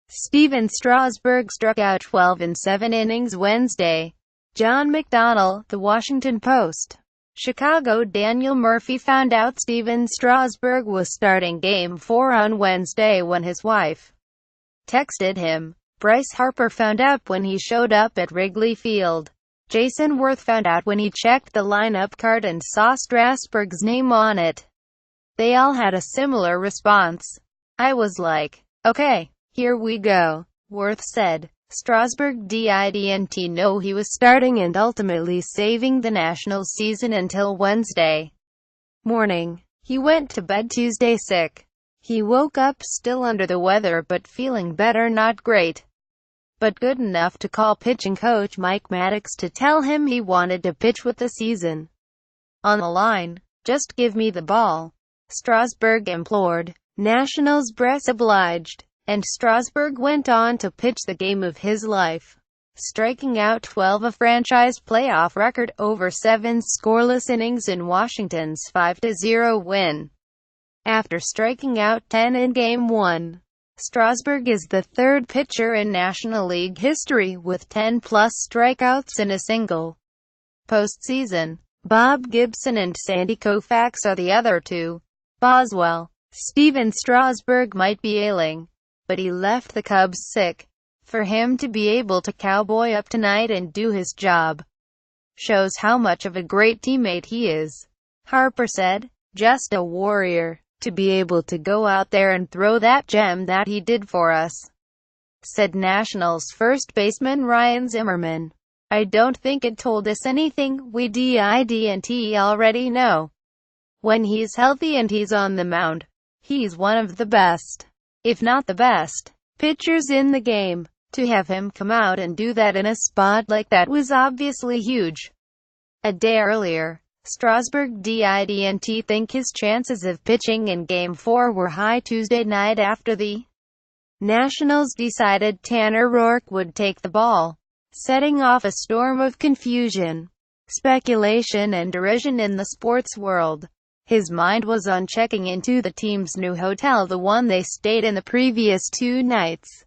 Steven Strasburg struck out 12 in 7 innings Wednesday. John McDonnell, The Washington Post. Chicago. Daniel Murphy found out Steven Strasburg was starting Game 4 on Wednesday when his wife texted him. Bryce Harper found out when he showed up at Wrigley Field. Jason Worth found out when he checked the lineup card and saw Strasburg's name on it. They all had a similar response. "I was like, okay, here we go," Worth said. Strasburg didn't know he was starting and ultimately saving the Nationals season until Wednesday morning. He went to bed Tuesday sick. He woke up still under the weather but feeling better, not great, but good enough to call pitching coach Mike Maddox to tell him he wanted to pitch with the season on the line. "Just give me the ball," Strasburg implored. Nationals brass obliged, and Strasburg went on to pitch the game of his life, striking out 12, a franchise playoff record, over 7 scoreless innings in Washington's 5-0 win. After striking out 10 in Game 1, Strasburg is the third pitcher in National League history with 10-plus strikeouts in a single postseason. Bob Gibson and Sandy Koufax are the other two. Boswell. Steven Strasburg might be ailing, but he left the Cubs sick. For him to be able to cowboy up tonight and do his job shows how much of a great teammate he is, Harper said. "Just a warrior. To be able to go out there and throw that gem that he did for us," said Nationals first baseman Ryan Zimmerman. "I don't think it told us anything. We didn't already know. When he's healthy and he's on the mound, he's one of the best, if not the best, pitchers in the game. To have him come out and do that in a spot like that was obviously huge." A day earlier, Strasburg didn't think his chances of pitching in Game 4 were high Tuesday night after the Nationals decided Tanner Roark would take the ball, setting off a storm of confusion, speculation and derision in the sports world. His mind was on checking into the team's new hotel, the one they stayed in the previous 2 nights.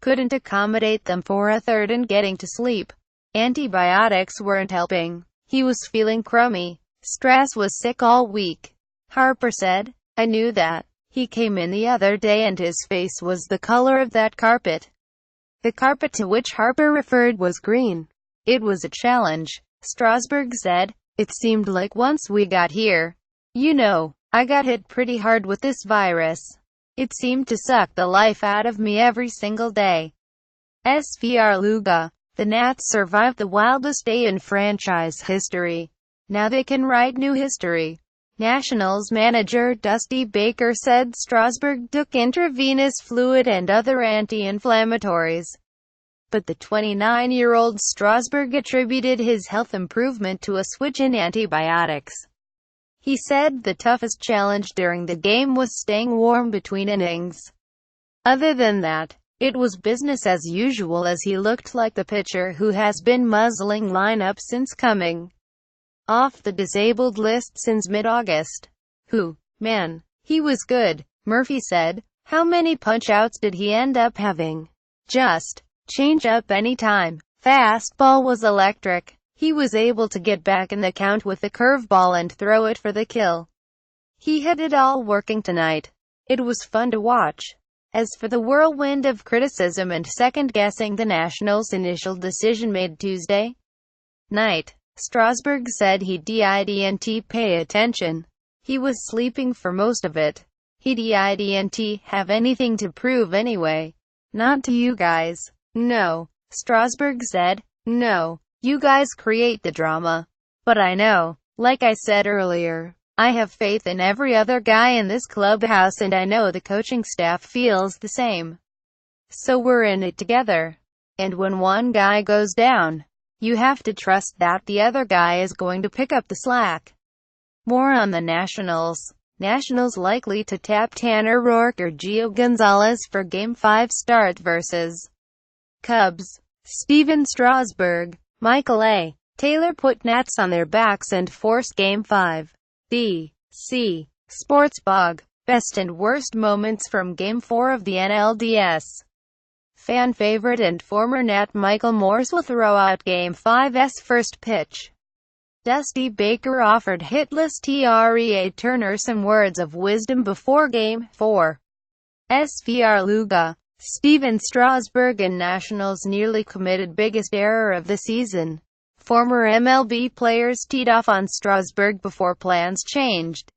Couldn't accommodate them for a third and getting to sleep. Antibiotics weren't helping. He was feeling crummy. Strass was sick all week, Harper said. "I knew that. He came in the other day and his face was the color of that carpet." The carpet to which Harper referred was green. "It was a challenge," Strasburg said. "It seemed like once we got here, I got hit pretty hard with this virus. It seemed to suck the life out of me every single day." SVR Luga. The Nats survived the wildest day in franchise history. Now they can write new history. Nationals manager Dusty Baker said Strasburg took intravenous fluid and other anti-inflammatories, but the 29-year-old Strasburg attributed his health improvement to a switch in antibiotics. He said the toughest challenge during the game was staying warm between innings. Other than that, it was business as usual, as he looked like the pitcher who has been muzzling lineup since coming off the disabled list since mid-August. Man, he was good," Murphy said. "How many punch-outs did he end up having?" "Just change up anytime. Fastball was electric. He was able to get back in the count with the curveball and throw it for the kill. He had it all working tonight. It was fun to watch." As for the whirlwind of criticism and second-guessing the Nationals' initial decision made Tuesday night, Strasburg said he didn't pay attention. He was sleeping for most of it. He didn't have anything to prove anyway. "Not to you guys." "No," Strasburg said. "No. You guys create the drama. But I know, like I said earlier, I have faith in every other guy in this clubhouse, and I know the coaching staff feels the same. So we're in it together. And when one guy goes down, you have to trust that the other guy is going to pick up the slack." More on the Nationals. Nationals likely to tap Tanner Roark or Gio Gonzalez for Game 5 start versus Cubs. Steven Strasburg. Michael A. Taylor put Nats on their backs and forced Game 5. B.C. Sportsbog. Best and worst moments from Game 4 of the NLDS. Fan favorite and former Nat Michael Morse will throw out Game 5's first pitch. Dusty Baker offered hitless Trea Turner some words of wisdom before Game 4. SVR Luga. Steven Strasburg and Nationals nearly committed biggest error of the season. Former MLB players teed off on Strasburg before plans changed.